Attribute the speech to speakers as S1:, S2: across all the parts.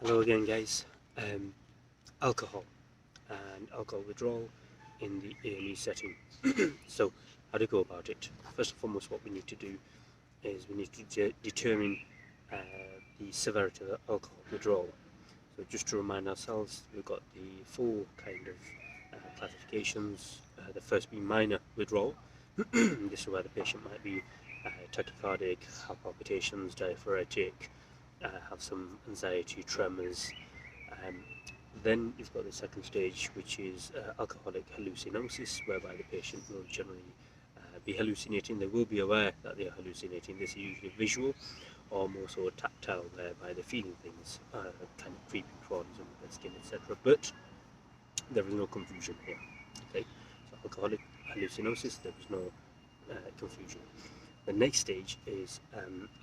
S1: Hello again, guys. Alcohol and alcohol withdrawal in the A&E setting. So, how to go about it? First and foremost, what we need to do is we need to determine uh, the severity of the alcohol withdrawal. So, just to remind ourselves, we've got the four kind of classifications. The first being minor withdrawal. This is where the patient might be tachycardic, have palpitations, diaphoretic, have some anxiety, tremors. Um, then you've got the second stage, which is alcoholic hallucinosis, whereby the patient will generally be hallucinating. They will be aware that they are hallucinating. This is usually visual or more so tactile, whereby they're feeling things kind of creeping towards them with their skin, etc. But there is no confusion here. Okay, so alcoholic hallucinosis, there is no confusion. The next stage is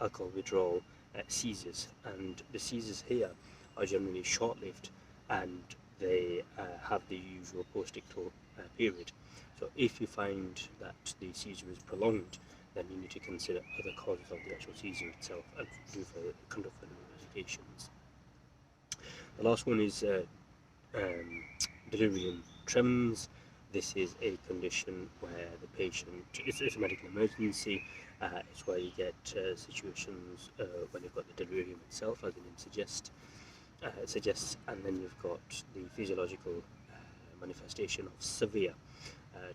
S1: alcohol withdrawal seizures, and the seizures here are generally short-lived and they have the usual post-ictal period. So if you find that the seizure is prolonged, then you need to consider other causes of the actual seizure itself and conduct further investigations. The last one is delirium tremens. This is a condition where the patient, it's a medical emergency. It's where you get situations when you've got the delirium itself, as the name suggests, and then you've got the physiological manifestation of severe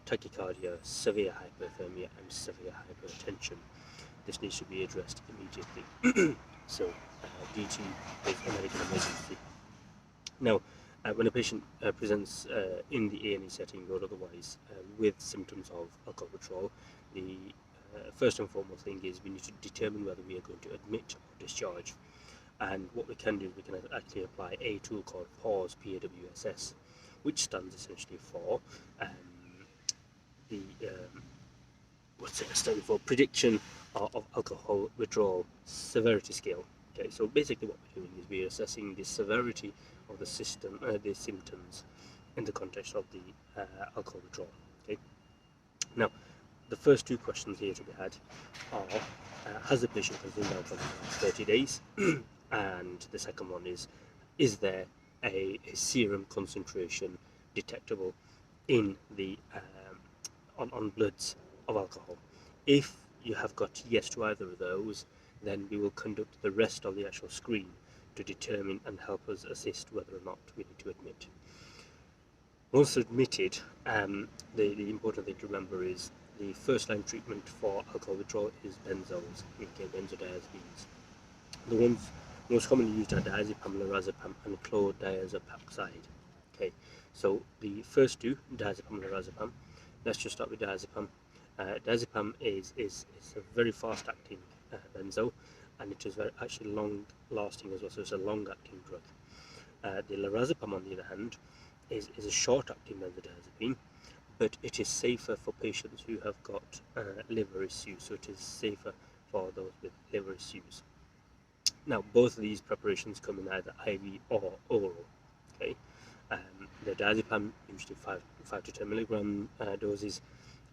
S1: tachycardia, severe hyperthermia, and severe hypertension. This needs to be addressed immediately. So, DT is a medical emergency. Now, when a patient presents in the A&E setting or otherwise with symptoms of alcohol withdrawal, the first and foremost thing is we need to determine whether we are going to admit or discharge. And what we can do is we can actually apply a tool called PAWS, PAWSS, which stands essentially for what's it standing for? Prediction of alcohol withdrawal severity scale. Okay, so basically what we're doing is we're assessing the severity of the symptoms in the context of the alcohol withdrawal. Okay. Now, the first two questions here to be had are: has the patient consumed alcohol in the last 30 days? And the second one is there a serum concentration detectable in the on bloods of alcohol? If you have got yes to either of those, then we will conduct the rest of the actual screen to determine and help us assist whether or not we need to admit. Once admitted, the important thing to remember is the first line treatment for alcohol withdrawal is benzos, okay, benzodiazepines. The ones most commonly used are diazepam, lorazepam, and chlordiazepoxide. Okay, so the first two, diazepam, lorazepam. Let's just start with diazepam. Diazepam is a very fast-acting benzo, and it is actually long-lasting as well. So it's a long-acting drug. The lorazepam, on the other hand, is a short-acting benzodiazepine, but it is safer for patients who have got liver issues. So it is safer for those with liver issues. Now, both of these preparations come in either IV or oral. Okay, the diazepam usually 5 to 10 milligram doses,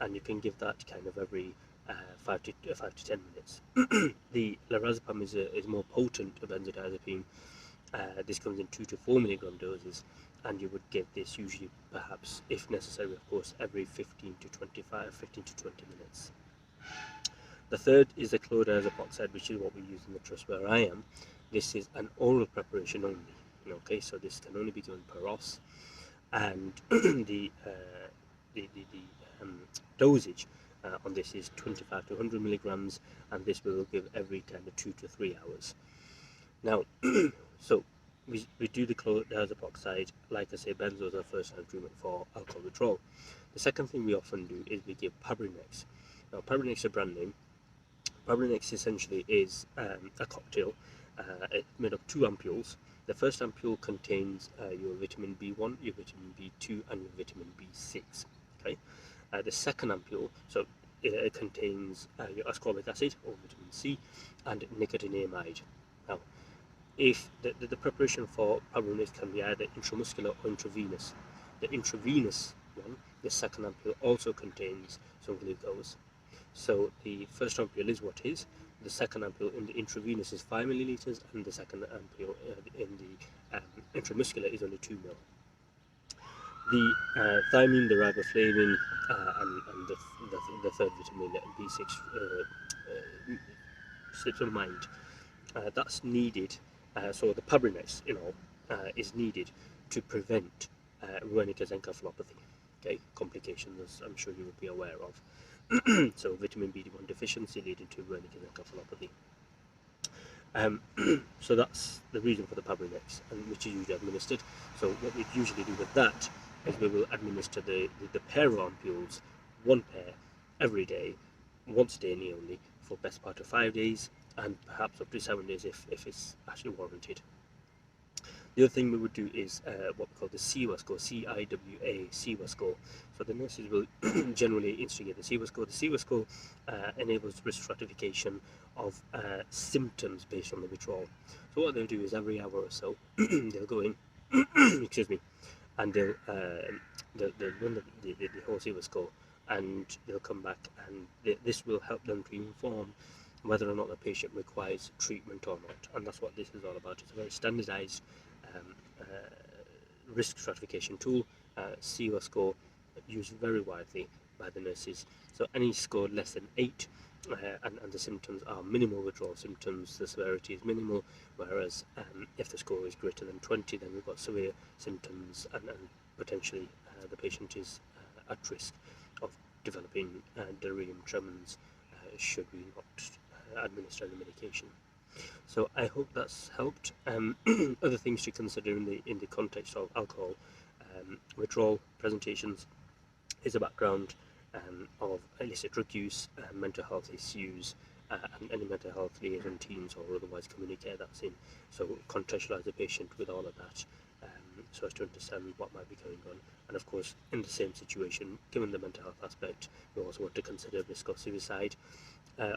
S1: and you can give that kind of every 5 to 10 minutes. The lorazepam is more potent benzodiazepine. This comes in 2 to 4 milligram doses, and you would give this usually, perhaps, if necessary, of course, every 15 to 20 minutes. The third is the chlordiazepoxide, which is what we use in the trust where I am. This is an oral preparation only. Okay, so this can only be given per os, and the dosage on this is 25 to 100 milligrams, and this we will give every kind of 2 to 3 hours. Now, so we do the chlordiazepoxide. Like I say, benzos are first-line treatment for alcohol withdrawal. The second thing we often do is we give Pabrinex. Now, Pabrinex is a brand name. Pabrinex essentially is a cocktail. It's made of 2 ampules. The first ampule contains your vitamin B1, your vitamin B2, and your vitamin B6. Okay. The second ampule, so it contains your ascorbic acid or vitamin C and nicotinamide. Now, if the preparation for Pabrinex can be either intramuscular or intravenous. The intravenous one, the second ampule, also contains some glucose. So the first ampule is what is. the second ampule in the intravenous is 5 milliliters, and the second ampule in the intramuscular is only 2 ml. The thiamine, the riboflavin, and the third vitamin, B6, slips of mind. That's needed. So the Pabrinex, is needed to prevent Wernicke's encephalopathy. Okay, complications, as I'm sure you would be aware of. So vitamin B1 deficiency leading to Wernicke's encephalopathy. So that's the reason for the Pabrinex, and which is usually administered. So what we usually do with that is we will administer the pair of ampules, one pair every day, once daily only, for best part of 5 days, and perhaps up to 7 days if it's actually warranted. The other thing we would do is what we call the CIWA score, C-I-W-A, CIWA score. So the nurses will generally instigate the CIWA score. The CIWA score enables risk stratification of symptoms based on the withdrawal. So what they'll do is every hour or so, they'll go in, excuse me, and they'll run the whole CIWA score, and they'll come back, and this will help them to inform whether or not the patient requires treatment or not. And that's what this is all about. It's a very standardized risk stratification tool, CIWA score, used very widely by the nurses. So any score less than 8, and the symptoms are minimal withdrawal symptoms, the severity is minimal, whereas if the score is greater than 20, then we've got severe symptoms, and potentially the patient is at risk of developing delirium tremens should we not administer the medication. So I hope that's helped. Other things to consider in the context of alcohol withdrawal presentations is a background of illicit drug use, mental health issues, and any mental health liaison teams or otherwise communicate that's in. So contextualize the patient with all of that, so as to understand what might be going on. And of course, in the same situation, given the mental health aspect, we also want to consider risk of suicide.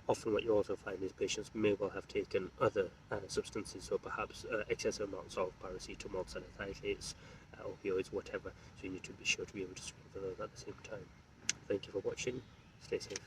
S1: Often what you also find is patients may well have taken other substances, so perhaps excessive amounts of paracetamol, salicylates, opioids, whatever. So you need to be sure to be able to screen for those at the same time. Thank you for watching. Stay safe.